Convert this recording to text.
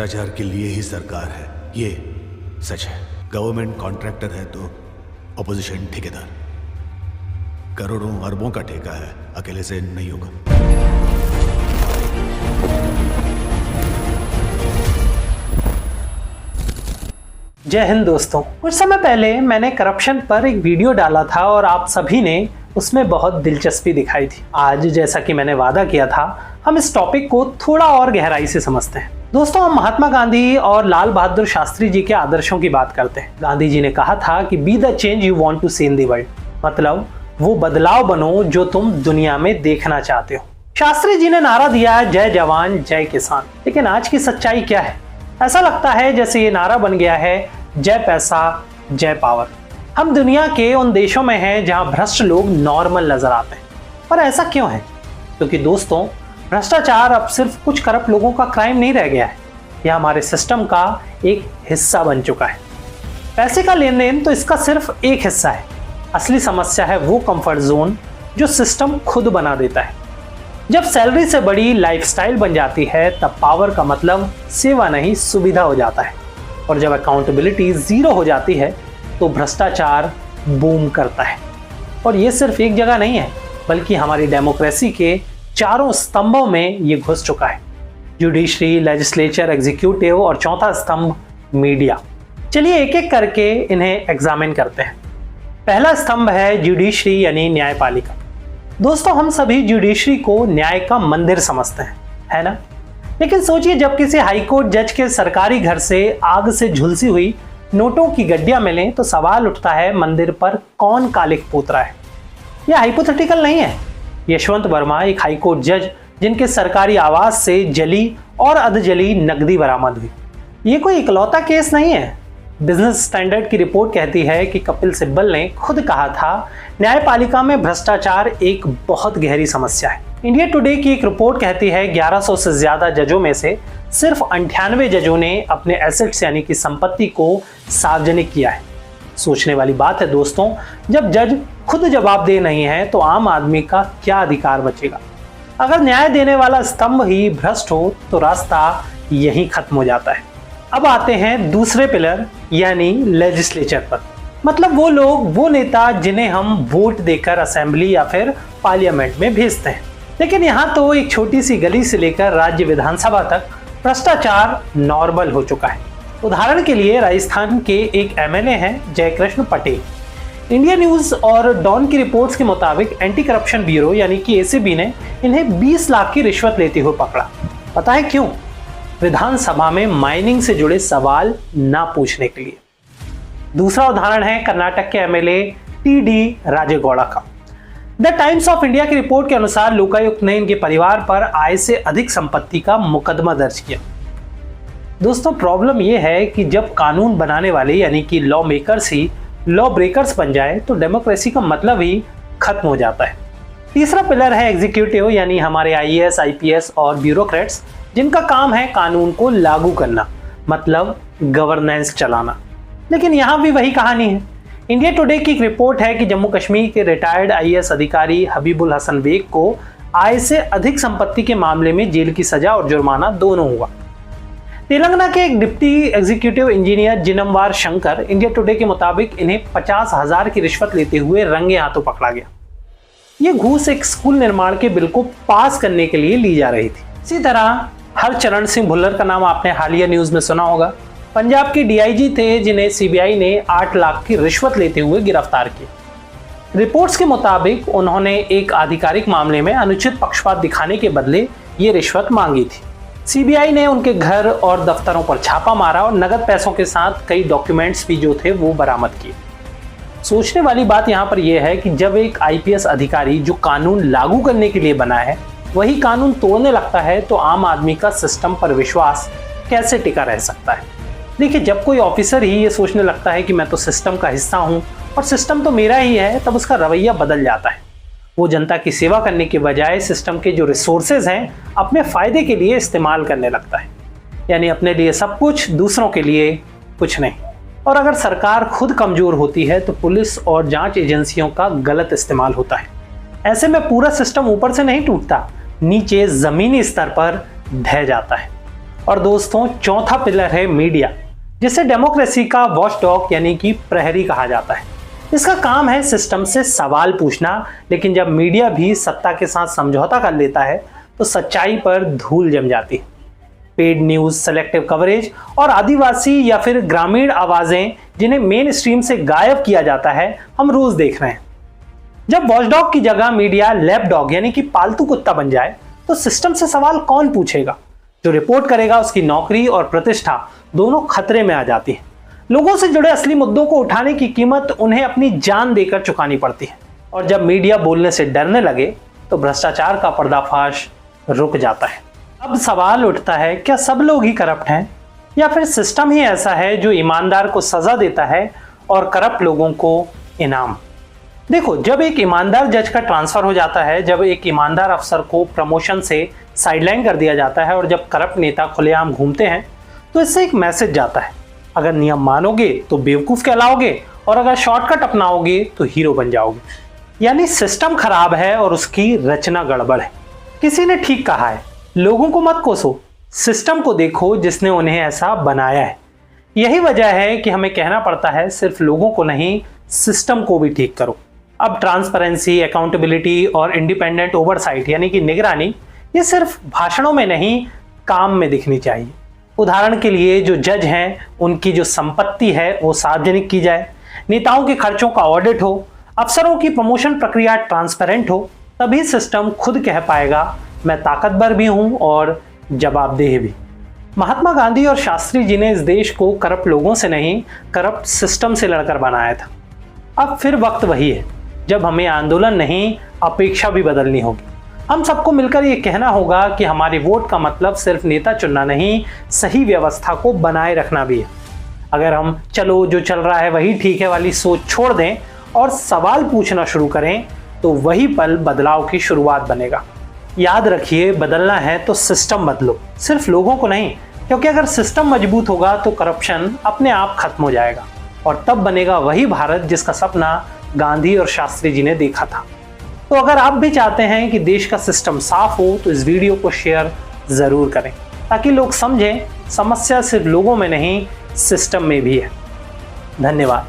भ्रष्टाचार के लिए ही सरकार है, ये सच है। गवर्नमेंट कॉन्ट्रैक्टर है तो ऑपोजिशन ठेकेदार। करोड़ों अरबों का ठेका है, अकेले से नहीं होगा। जय हिंद दोस्तों। कुछ समय पहले मैंने करप्शन पर एक वीडियो डाला था और आप सभी ने उसमें बहुत दिलचस्पी दिखाई थी। आज जैसा कि मैंने वादा किया था, हम इस टॉपिक को थोड़ा और गहराई से समझते हैं। दोस्तों, हम महात्मा गांधी और लाल बहादुर शास्त्री जी के आदर्शों की बात करते हैं। गांधी जी ने कहा था कि be the change you want to see in the world, मतलब वो बदलाव बनो जो तुम दुनिया में देखना चाहते हो। शास्त्री जी ने नारा दिया, जय जवान जय किसान। लेकिन आज की सच्चाई क्या है? ऐसा लगता है जैसे ये नारा बन गया है जय पैसा जय पावर। हम दुनिया के उन देशों में हैं जहां भ्रष्ट लोग नॉर्मल नजर आते हैं। पर ऐसा क्यों है? क्योंकि दोस्तों, भ्रष्टाचार अब सिर्फ कुछ करप्ट लोगों का क्राइम नहीं रह गया है, यह हमारे सिस्टम का एक हिस्सा बन चुका है। पैसे का लेन देन तो इसका सिर्फ एक हिस्सा है। असली समस्या है वो कंफर्ट जोन जो सिस्टम खुद बना देता है। जब सैलरी से बड़ी लाइफस्टाइल बन जाती है, तब पावर का मतलब सेवा नहीं सुविधा हो जाता है। और जब अकाउंटेबिलिटी जीरो हो जाती है तो भ्रष्टाचार बूम करता है। और ये सिर्फ एक जगह नहीं है, बल्कि हमारी डेमोक्रेसी के चारों स्तंभों में ये घुस चुका है। जुडिशरी, लेजिस्लेचर, एग्जीक्यूटिव और चौथा स्तंभ मीडिया। चलिए एक एक करके इन्हें एग्जामिन करते हैं। पहला स्तंभ है जुडिशरी यानी न्यायपालिका। दोस्तों, हम सभी जुडिशरी को न्याय का मंदिर समझते हैं, है ना? लेकिन सोचिए, जब किसी हाईकोर्ट जज के सरकारी घर से आग से झुलसी हुई नोटों की गड्डियां मिलें तो सवाल उठता है, मंदिर पर कौन कालिक पोत रहा है? यह हाइपोथेटिकल नहीं है। यशवंत वर्मा एक हाईकोर्ट जज जिनके सरकारी आवास से जली और अधजली नकदी बरामद हुई। ये कोई इकलौता केस नहीं है। बिजनेस स्टैंडर्ड की रिपोर्ट कहती है कि कपिल सिब्बल ने खुद कहा था, न्यायपालिका में भ्रष्टाचार एक बहुत गहरी समस्या है। इंडिया टुडे की एक रिपोर्ट कहती है 1100 से ज्यादा जजों में से सिर्फ 98 जजों ने अपने एसेट्स यानी कि संपत्ति को सार्वजनिक किया है। सोचने वाली बात है दोस्तों, जब जज खुद जवाबदेह नहीं है तो आम आदमी का क्या अधिकार बचेगा? अगर न्याय देने वाला स्तंभ ही भ्रष्ट हो तो रास्ता यहीं खत्म हो जाता है। अब आते हैं दूसरे पिलर यानी लेजिस्लेचर पर, मतलब वो लोग, वो नेता जिन्हें हम वोट देकर असेंबली या फिर पार्लियामेंट में भेजते हैं। लेकिन यहाँ तो एक छोटी सी गली से लेकर राज्य विधानसभा तक भ्रष्टाचार नॉर्मल हो चुका है। उदाहरण के लिए राजस्थान के एक एमएलए हैं जयकृष्ण पटेल। इंडिया न्यूज और डॉन की रिपोर्ट्स के मुताबिक एंटी करप्शन ब्यूरो यानी कि एसीबी ने इन्हें 20 लाख की रिश्वत लेते हुए पकड़ा। पता है क्यों? विधानसभा में माइनिंग से जुड़े सवाल ना पूछने के लिए। दूसरा उदाहरण है कर्नाटक के एमएलए टीडी राजेगौड़ा का। द टाइम्स ऑफ इंडिया की रिपोर्ट के अनुसार लोकायुक्त ने इनके परिवार पर आय से अधिक संपत्ति का मुकदमा दर्ज किया। दोस्तों, प्रॉब्लम यह है कि जब कानून बनाने वाले यानी कि लॉ मेकर्स ही लॉ ब्रेकर्स बन जाए तो डेमोक्रेसी का मतलब ही खत्म हो जाता है। तीसरा पिलर है एग्जीक्यूटिव यानी हमारे आईएएस, आईपीएस और ब्यूरोक्रेट्स, जिनका काम है कानून को लागू करना, मतलब गवर्नेंस चलाना। लेकिन यहां भी वही कहानी है। इंडिया टुडे की एक रिपोर्ट है कि जम्मू कश्मीर के रिटायर्ड आईएएस अधिकारी हबीबुल हसन बेग को आय से अधिक संपत्ति के मामले में जेल की सजा और जुर्माना दोनों हुआ। तेलंगाना के एक deputy executive engineer Jinamwar Shankar, India Today के मुताबिक इन्हें 50,000 की रिश्वत लेते हुए रंगे हाथों पकड़ा गया। ये घूस एक स्कूल निर्माण के बिल को पास करने के लिए ली जा रही थी। इसी तरह हरचरण सिंह भुल्लर का नाम आपने हालिया न्यूज में सुना होगा। पंजाब के डीआईजी थे जिन्हें सीबीआई ने 8 लाख की रिश्वत लेते हुए गिरफ्तार किया। रिपोर्ट्स के मुताबिक उन्होंने एक आधिकारिक मामले में अनुचित पक्षपात दिखाने के बदले ये रिश्वत मांगी थी। सीबीआई ने उनके घर और दफ्तरों पर छापा मारा और नगद पैसों के साथ कई डॉक्यूमेंट्स भी जो थे वो बरामद किए। सोचने वाली बात यहाँ पर यह है कि जब एक आईपीएस अधिकारी जो कानून लागू करने के लिए बना है वही कानून तोड़ने लगता है तो आम आदमी का सिस्टम पर विश्वास कैसे टिका रह सकता है? देखिए, जब कोई ऑफिसर ही ये सोचने लगता है कि मैं तो सिस्टम का हिस्सा हूँ और सिस्टम तो मेरा ही है, तब उसका रवैया बदल जाता है। वो जनता की सेवा करने के बजाय सिस्टम के जो रिसोर्सेज हैं अपने फायदे के लिए इस्तेमाल करने लगता है, यानी अपने लिए सब कुछ, दूसरों के लिए कुछ नहीं। और अगर सरकार खुद कमजोर होती है तो पुलिस और जांच एजेंसियों का गलत इस्तेमाल होता है। ऐसे में पूरा सिस्टम ऊपर से नहीं टूटता, नीचे जमीनी स्तर पर ढह जाता है। और दोस्तों चौथा पिलर है मीडिया, जिसे डेमोक्रेसी का वॉचडॉग यानी कि प्रहरी कहा जाता है। इसका काम है सिस्टम से सवाल पूछना, लेकिन जब मीडिया भी सत्ता के साथ समझौता कर लेता है तो सच्चाई पर धूल जम जाती है। पेड न्यूज, सेलेक्टिव कवरेज और आदिवासी या फिर ग्रामीण आवाजें जिन्हें मेन स्ट्रीम से गायब किया जाता है, हम रोज देख रहे हैं। जब वॉचडॉग की जगह मीडिया लैपडॉग यानी कि पालतू कुत्ता बन जाए तो सिस्टम से सवाल कौन पूछेगा? जो रिपोर्ट करेगा उसकी नौकरी और प्रतिष्ठा दोनों खतरे में आ जाती है। लोगों से जुड़े असली मुद्दों को उठाने की कीमत उन्हें अपनी जान देकर चुकानी पड़ती है। और जब मीडिया बोलने से डरने लगे तो भ्रष्टाचार का पर्दाफाश रुक जाता है। अब सवाल उठता है, क्या सब लोग ही करप्ट हैं या फिर सिस्टम ही ऐसा है जो ईमानदार को सजा देता है और करप्ट लोगों को इनाम? देखो, जब एक ईमानदार जज का ट्रांसफर हो जाता है, जब एक ईमानदार अफसर को प्रमोशन से साइडलाइन कर दिया जाता है और जब करप्ट नेता खुलेआम घूमते हैं, तो इससे एक मैसेज जाता है, अगर नियम मानोगे तो बेवकूफ कहलाओगे और अगर शॉर्टकट अपनाओगे तो हीरो बन जाओगे। यानी सिस्टम खराब है और उसकी रचना गड़बड़ है। किसी ने ठीक कहा है, लोगों को मत कोसो, सिस्टम को देखो जिसने उन्हें ऐसा बनाया है। यही वजह है कि हमें कहना पड़ता है, सिर्फ लोगों को नहीं, सिस्टम को भी ठीक करो। अब ट्रांसपेरेंसी, अकाउंटेबिलिटी और इंडिपेंडेंट ओवरसाइट यानी कि निगरानी, ये सिर्फ भाषणों में नहीं, काम में दिखनी चाहिए। उदाहरण के लिए, जो जज हैं उनकी जो संपत्ति है वो सार्वजनिक की जाए, नेताओं के खर्चों का ऑडिट हो, अफसरों की प्रमोशन प्रक्रिया ट्रांसपेरेंट हो, तभी सिस्टम खुद कह पाएगा मैं ताकतवर भी हूं और जवाबदेह भी। महात्मा गांधी और शास्त्री जी ने इस देश को करप्ट लोगों से नहीं, करप्ट सिस्टम से लड़कर बनाया था। अब फिर वक्त वही है जब हमें आंदोलन नहीं, अपेक्षा भी बदलनी होगी। हम सबको मिलकर ये कहना होगा कि हमारे वोट का मतलब सिर्फ नेता चुनना नहीं, सही व्यवस्था को बनाए रखना भी है। अगर हम चलो जो चल रहा है वही ठीक है वाली सोच छोड़ दें और सवाल पूछना शुरू करें, तो वही पल बदलाव की शुरुआत बनेगा। याद रखिए, बदलना है तो सिस्टम बदलो, सिर्फ लोगों को नहीं, क्योंकि अगर सिस्टम मजबूत होगा तो करप्शन अपने आप खत्म हो जाएगा और तब बनेगा वही भारत जिसका सपना गांधी और शास्त्री जी ने देखा था। तो अगर आप भी चाहते हैं कि देश का सिस्टम साफ हो तो इस वीडियो को शेयर जरूर करें, ताकि लोग समझें समस्या सिर्फ लोगों में नहीं, सिस्टम में भी है। धन्यवाद।